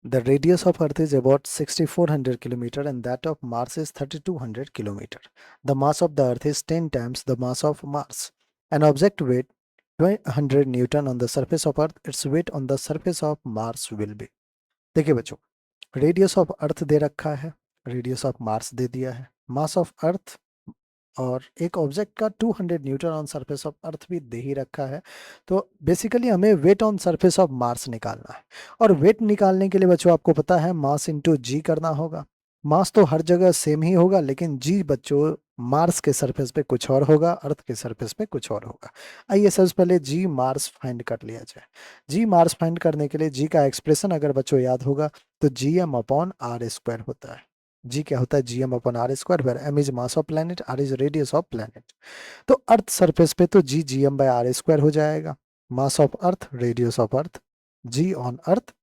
The radius of Earth is about 6400 kilometer and that of Mars is 3200 kilometer. The mass of the Earth is 10 times the mass of Mars. An object weight 200 Newton on the surface of Earth, its weight on the surface of Mars will be. देखिए बच्चों, radius of अर्थ दे रखा है, radius of Mars दे दिया है, मास of अर्थ और एक object का 200 newton on surface of earth भी दे ही रखा है। तो बेसिकली हमें weight on surface of Mars निकालना है और वेट निकालने के लिए बच्चों आपको पता है मास इंटू जी करना होगा। मास तो हर जगह सेम ही होगा लेकिन जी बच्चों मार्स के सरफेस पे कुछ और होगा, अर्थ के सरफेस पे कुछ और होगा। आइए सबसे पहले जी मार्स फाइंड कर लिया जाए। जी मार्स फाइंड करने के लिए जी का एक्सप्रेशन अगर बच्चों याद होगा तो G M upon R square होता है। जी क्या होता है? G M upon R square, where M is mass of planet, R is radius of planet. तो अर्थ सरफेस पे तो G G M by R square हो जाएगा, mass of earth, radius of earth, G on earth.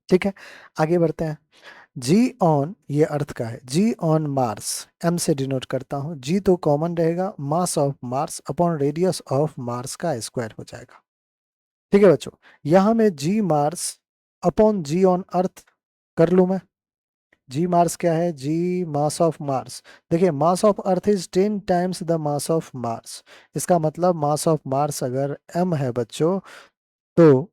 ठीक है, आगे बढ़ते हैं। जी ऑन, ये अर्थ का है, जी ऑन मार्स एम से डिनोट करता हूं, जी तो कॉमन रहेगा, mass of Mars upon radius of Mars का स्क्वायर हो जाएगा। ठीक है बच्चों, यहां में G Mars upon G on earth कर लू मैं। जी मार्स क्या है? G mass of Mars. देखिए mass of earth is 10 times the mass of Mars. इसका मतलब मास ऑफ मार्स अगर m है बच्चों तो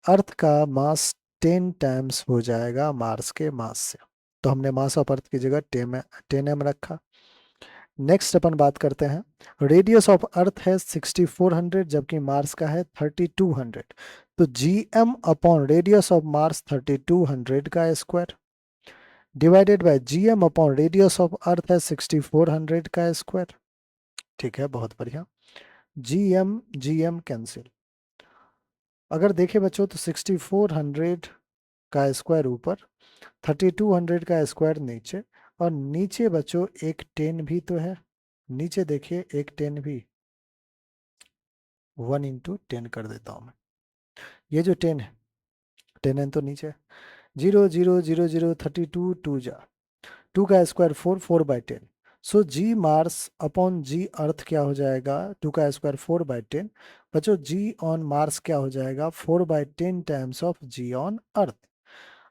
अर्थ का मास 10 टाइम्स हो जाएगा मार्स के मास से। तो हमने मास ऑफ अर्थ की जगह 10m रखा। नेक्स्ट अपन बात करते हैं, रेडियस ऑफ अर्थ है 6400 जबकि मार्स का है 3200। तो G M upon radius of Mars 3200 का square divided by G M upon radius of earth है 6400 का स्क्वायर। ठीक है, बहुत बढ़िया। G M cancel. अगर देखें बच्चों तो 6400 का स्क्वायर ऊपर, 3200 का स्क्वायर नीचे, और नीचे बच्चों एक 10 भी तो है। नीचे देखिए एक 10 भी, 1 इंटू 10 कर देता हूं मैं। ये जो 10 है, 10 तो नीचे 0 0 0 0 32 2 जा 2 का स्क्वायर 4, 4/10। सो जी मार्स अपॉन जी अर्थ क्या हो जाएगा? 2 का स्क्वायर 4/10। बच्चों जी ऑन मार्स क्या हो जाएगा? 4/10 times of G on earth.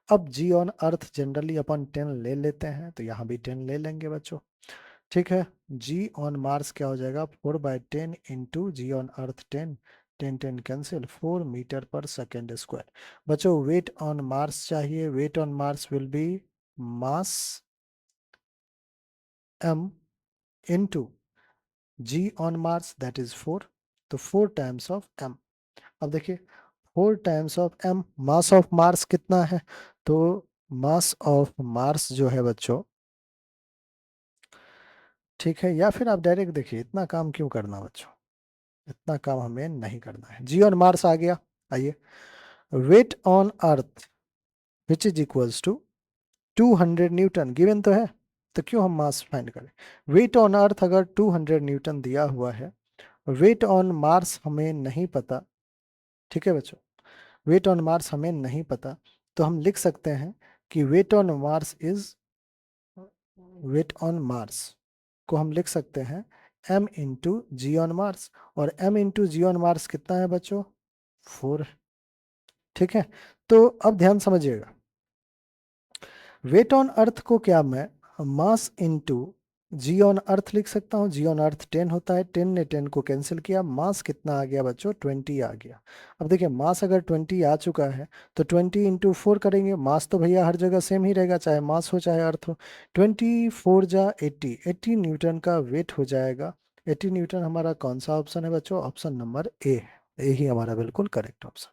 अब जी ऑन अर्थ जनरली अपन 10 ले लेते हैं तो यहाँ भी 10 ले लेंगे बच्चों। ठीक है, जी ऑन मार्स क्या हो जाएगा? 4/10 into G on earth 10, 10 10 cancel, 4 metre per second square. बच्चों वेट ऑन मार्स चाहिए, weight on Mars will be mass m into g on Mars that is 4, तो 4 टाइम्स ऑफ m। अब देखिए 4 times of m, mass of Mars कितना है? तो मास of Mars जो है बच्चों, ठीक है, या फिर आप डायरेक्ट देखिए, इतना काम क्यों करना बच्चों, इतना काम हमें नहीं करना है। जी ऑन मार्स आ गया। आइए, weight on earth which is equals to 200 newton given तो है, तो क्यों हम मास फाइंड करें? वेट ऑन अर्थ अगर 200 न्यूटन दिया हुआ है, वेट ऑन मार्स हमें नहीं पता। ठीक है बच्चों, वेट ऑन मार्स हमें नहीं पता, तो हम लिख सकते हैं कि weight on Mars is, weight on Mars को हम लिख सकते हैं m into G on Mars, और m into G on Mars कितना है बच्चों? 4। ठीक है, तो अब ध्यान समझिएगा, वेट ऑन अर्थ को क्या मैं मास इंटू जी ऑन अर्थ लिख सकता हूँ। जी ऑन अर्थ 10 होता है, 10 ने 10 को कैंसिल किया, मास कितना आ गया बच्चों? 20 आ गया। अब देखिए मास अगर 20 आ चुका है तो 20 इंटू 4 करेंगे, मास तो भैया हर जगह सेम ही रहेगा, चाहे मास हो चाहे अर्थ हो। 24 जा 80, 80 न्यूटन का वेट हो जाएगा। 80 न्यूटन हमारा कौन सा ऑप्शन है बच्चों? ऑप्शन नंबर ए है, ए ही हमारा बिल्कुल करेक्ट ऑप्शन।